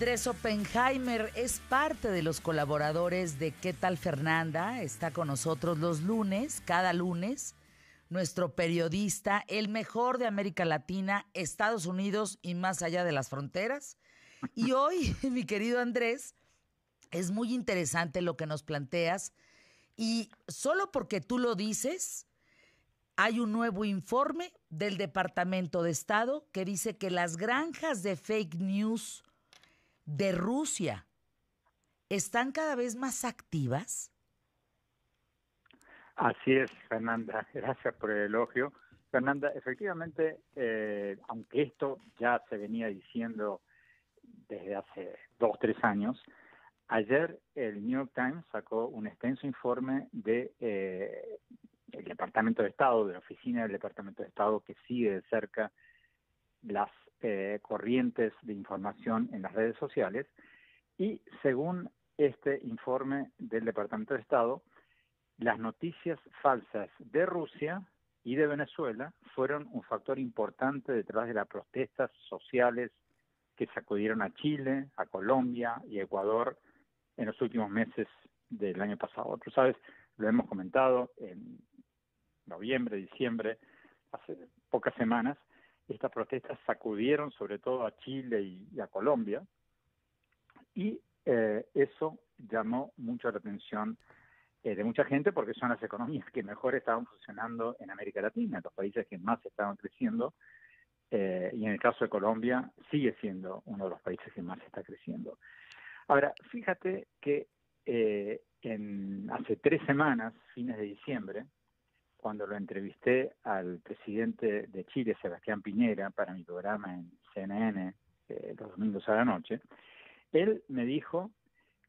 Andrés Oppenheimer es parte de los colaboradores de ¿Qué tal Fernanda? Está con nosotros los lunes, cada lunes, nuestro periodista, el mejor de América Latina, Estados Unidos y más allá de las fronteras. Y hoy, mi querido Andrés, es muy interesante lo que nos planteas y solo porque tú lo dices, hay un nuevo informe del Departamento de Estado que dice que las granjas de fake news de Rusia están cada vez más activas. Así es, Fernanda. Gracias por el elogio. Fernanda, efectivamente, aunque esto ya se venía diciendo desde hace 2 o 3 años, ayer el New York Times sacó un extenso informe de el Departamento de Estado, de la oficina del Departamento de Estado, que sigue de cerca las corrientes de información en las redes sociales. Y según este informe del Departamento de Estado, las noticias falsas de Rusia y de Venezuela fueron un factor importante detrás de las protestas sociales que sacudieron a Chile, a Colombia y a Ecuador en los últimos meses del año pasado. Tú sabes, lo hemos comentado en noviembre, diciembre, hace pocas semanas, estas protestas sacudieron sobre todo a Chile y a Colombia, y eso llamó mucho la atención de mucha gente, porque son las economías que mejor estaban funcionando en América Latina, los países que más estaban creciendo, y en el caso de Colombia sigue siendo uno de los países que más está creciendo. Ahora, fíjate que hace 3 semanas, fines de diciembre, cuando lo entrevisté al presidente de Chile, Sebastián Piñera, para mi programa en CNN los domingos a la noche, él me dijo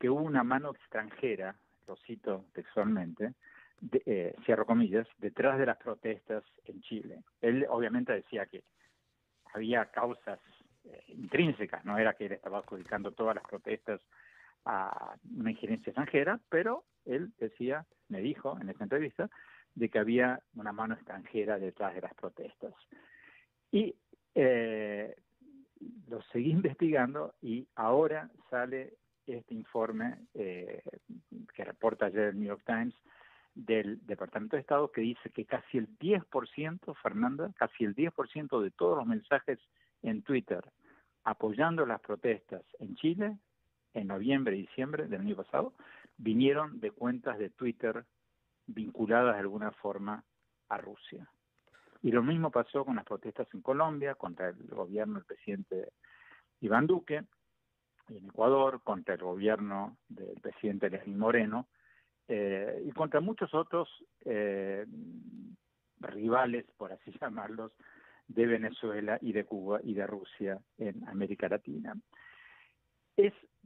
que hubo una mano extranjera, lo cito textualmente, cierro comillas, detrás de las protestas en Chile. Él obviamente decía que había causas intrínsecas, no era que él estaba adjudicando todas las protestas a una injerencia extranjera, pero él decía, me dijo en esta entrevista, de que había una mano extranjera detrás de las protestas. Y lo seguí investigando y ahora sale este informe que reporta ayer el New York Times del Departamento de Estado, que dice que casi el 10%, Fernanda, casi el 10% de todos los mensajes en Twitter apoyando las protestas en Chile en noviembre y diciembre del año pasado vinieron de cuentas de Twitter vinculadas de alguna forma a Rusia. Y lo mismo pasó con las protestas en Colombia contra el gobierno del presidente Iván Duque, y en Ecuador contra el gobierno del presidente Lenín Moreno, y contra muchos otros rivales, por así llamarlos, de Venezuela y de Cuba y de Rusia en América Latina.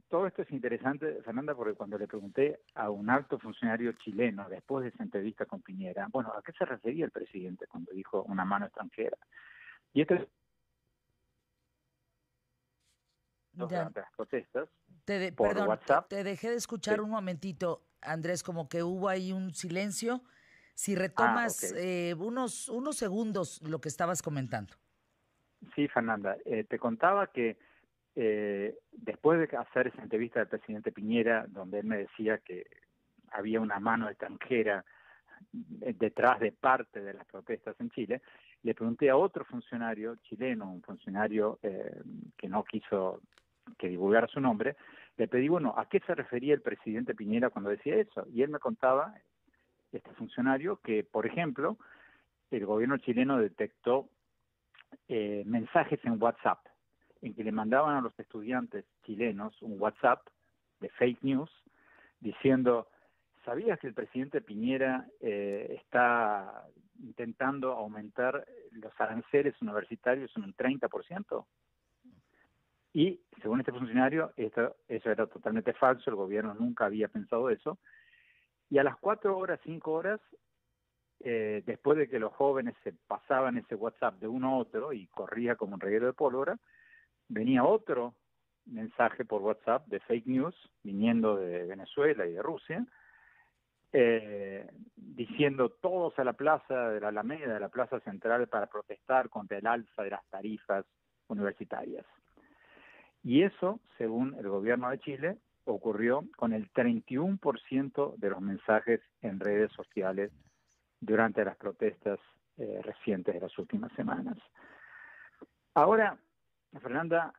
Todo esto es interesante, Fernanda, porque cuando le pregunté a un alto funcionario chileno después de esa entrevista con Piñera, bueno, ¿a qué se refería el presidente cuando dijo una mano extranjera? Y esto es durante las protestas por Perdón, WhatsApp. te dejé de escuchar Sí. un momentito, Andrés, como que hubo ahí un silencio. Si Ok. retomas unos segundos lo que estabas comentando. Sí, Fernanda, te contaba que después de hacer esa entrevista del presidente Piñera, donde él me decía que había una mano extranjera detrás de parte de las protestas en Chile, le pregunté a otro funcionario chileno, un funcionario que no quiso que divulgara su nombre, le pedí, bueno, ¿a qué se refería el presidente Piñera cuando decía eso? Y él me contaba, este funcionario, que, por ejemplo, el gobierno chileno detectó mensajes en WhatsApp, en que le mandaban a los estudiantes chilenos un WhatsApp de fake news, diciendo, ¿sabías que el presidente Piñera está intentando aumentar los aranceles universitarios en un 30%? Y, según este funcionario, eso era totalmente falso, el gobierno nunca había pensado eso. Y a las 4 horas, 5 horas, después de que los jóvenes se pasaban ese WhatsApp de uno a otro y corría como un reguero de pólvora, venía otro mensaje por WhatsApp de fake news viniendo de Venezuela y de Rusia, diciendo todos a la plaza de la Alameda, de la plaza central, para protestar contra el alza de las tarifas universitarias. Y eso, según el gobierno de Chile, ocurrió con el 31% de los mensajes en redes sociales durante las protestas recientes de las últimas semanas. Ahora, Fernanda,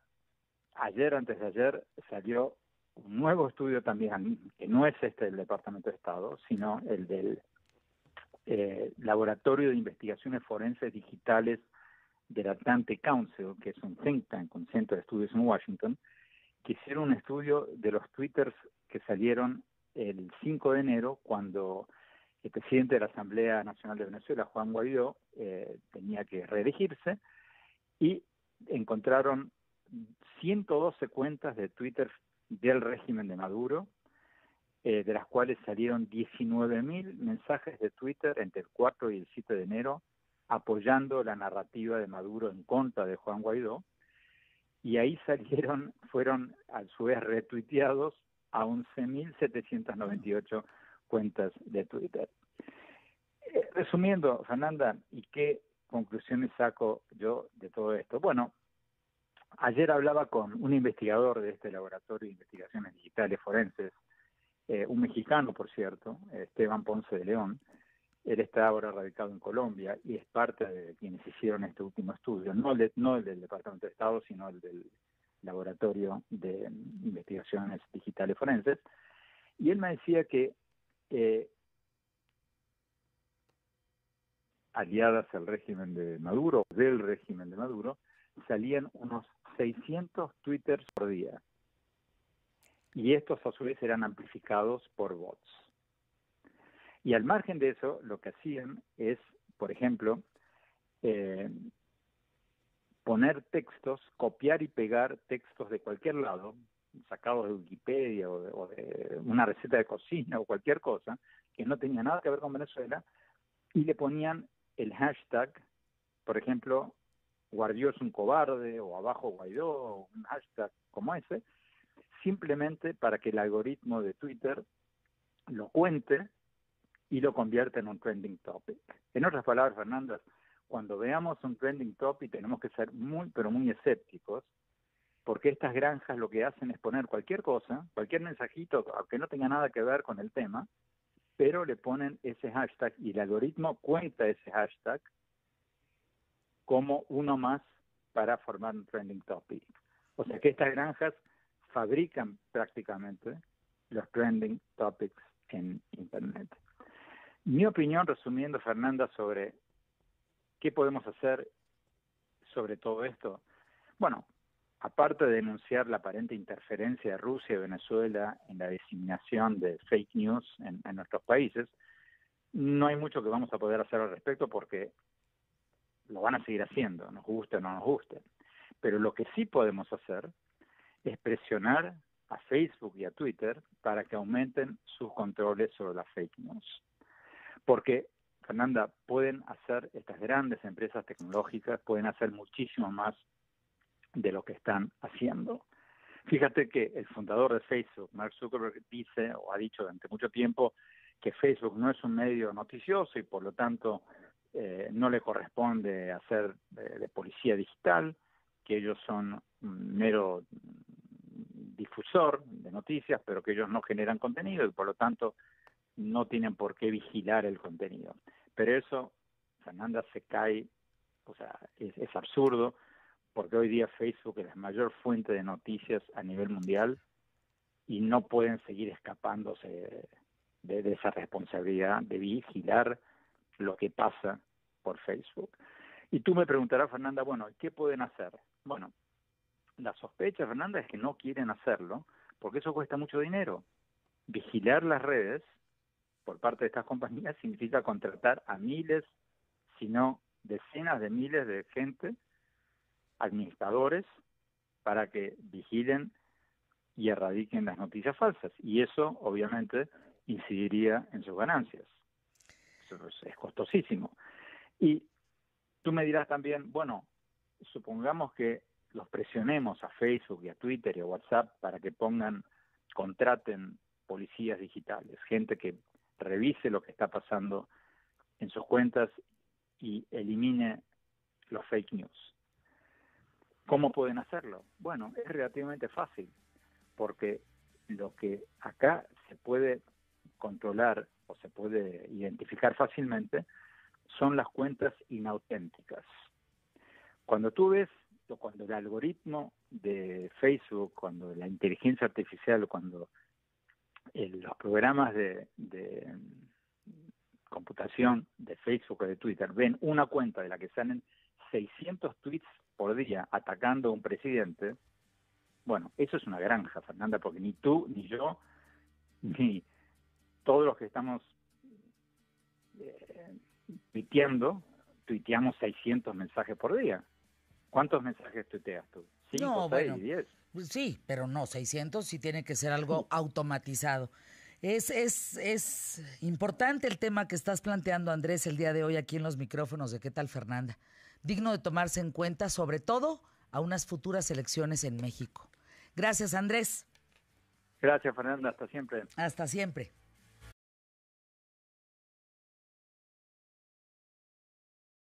antes de ayer, salió un nuevo estudio también, que no es este del Departamento de Estado, sino el del Laboratorio de Investigaciones Forenses Digitales del Atlantic Council, que es un think tank, un centro de estudios en Washington, que hicieron un estudio de los twitters que salieron el 5 de enero, cuando el presidente de la Asamblea Nacional de Venezuela, Juan Guaidó, tenía que reelegirse, y encontraron 112 cuentas de Twitter del régimen de Maduro, de las cuales salieron 19.000 mensajes de Twitter entre el 4 y el 7 de enero, apoyando la narrativa de Maduro en contra de Juan Guaidó, y ahí fueron a su vez retuiteados a 11.798 cuentas de Twitter. Resumiendo, Fernanda, ¿y qué conclusiones saco yo de todo esto? Bueno, ayer hablaba con un investigador de este laboratorio de investigaciones digitales forenses, un mexicano, por cierto, Esteban Ponce de León. Él está ahora radicado en Colombia y es parte de quienes hicieron este último estudio, no el del Departamento de Estado, sino el del Laboratorio de Investigaciones Digitales Forenses. Y él me decía que aliadas al régimen de Maduro, del régimen de Maduro, salían unos 600 twitters por día. Y estos a su vez eran amplificados por bots. Y al margen de eso, lo que hacían es, por ejemplo, poner textos, copiar y pegar textos de cualquier lado, sacados de Wikipedia o de una receta de cocina o cualquier cosa, que no tenía nada que ver con Venezuela, y le ponían el hashtag, por ejemplo, Guaidó es un cobarde, o abajo Guaidó, o un hashtag como ese, simplemente para que el algoritmo de Twitter lo cuente y lo convierta en un trending topic. En otras palabras, Fernanda, cuando veamos un trending topic tenemos que ser muy, pero muy escépticos, porque estas granjas lo que hacen es poner cualquier cosa, cualquier mensajito, aunque no tenga nada que ver con el tema, pero le ponen ese hashtag y el algoritmo cuenta ese hashtag como uno más para formar un trending topic. O sea que estas granjas fabrican prácticamente los trending topics en Internet. Mi opinión, resumiendo, Fernanda, sobre qué podemos hacer sobre todo esto. Bueno, aparte de denunciar la aparente interferencia de Rusia y Venezuela en la diseminación de fake news en nuestros países, no hay mucho que vamos a poder hacer al respecto porque lo van a seguir haciendo, nos guste o no nos guste. Pero lo que sí podemos hacer es presionar a Facebook y a Twitter para que aumenten sus controles sobre las fake news. Porque, Fernanda, pueden hacer, estas grandes empresas tecnológicas pueden hacer muchísimo más de lo que están haciendo. Fíjate que el fundador de Facebook, Mark Zuckerberg, dice o ha dicho durante mucho tiempo que Facebook no es un medio noticioso y por lo tanto no le corresponde hacer de policía digital, que ellos son un mero difusor de noticias, pero que ellos no generan contenido y por lo tanto no tienen por qué vigilar el contenido. Pero eso, Fernanda, se cae, o sea, es absurdo, porque hoy día Facebook es la mayor fuente de noticias a nivel mundial y no pueden seguir escapándose de esa responsabilidad de vigilar lo que pasa por Facebook. Y tú me preguntarás, Fernanda, bueno, ¿qué pueden hacer? Bueno, la sospecha, Fernanda, es que no quieren hacerlo porque eso cuesta mucho dinero. Vigilar las redes por parte de estas compañías significa contratar a miles, si no decenas de miles de gente, administradores, para que vigilen y erradiquen las noticias falsas. Y eso, obviamente, incidiría en sus ganancias. Eso es costosísimo. Y tú me dirás también, bueno, supongamos que los presionemos a Facebook y a Twitter y a WhatsApp para que contraten policías digitales, gente que revise lo que está pasando en sus cuentas y elimine los fake news. ¿Cómo pueden hacerlo? Bueno, es relativamente fácil, porque lo que acá se puede controlar o se puede identificar fácilmente son las cuentas inauténticas. Cuando tú ves, o cuando el algoritmo de Facebook, cuando la inteligencia artificial, cuando los programas de computación de Facebook o de Twitter ven una cuenta de la que salen 600 tweets por día atacando a un presidente, bueno, eso es una granja, Fernanda, porque ni tú, ni yo, ni todos los que estamos tuiteamos 600 mensajes por día. ¿Cuántos mensajes tuiteas tú? ¿5, No, 6, bueno, 10? sí, pero no, 600 sí tiene que ser algo automatizado. Es importante el tema que estás planteando, Andrés, el día de hoy aquí en los micrófonos de ¿Qué tal, Fernanda? Digno de tomarse en cuenta, sobre todo a unas futuras elecciones en México. Gracias, Andrés. Gracias, Fernanda. Hasta siempre. Hasta siempre.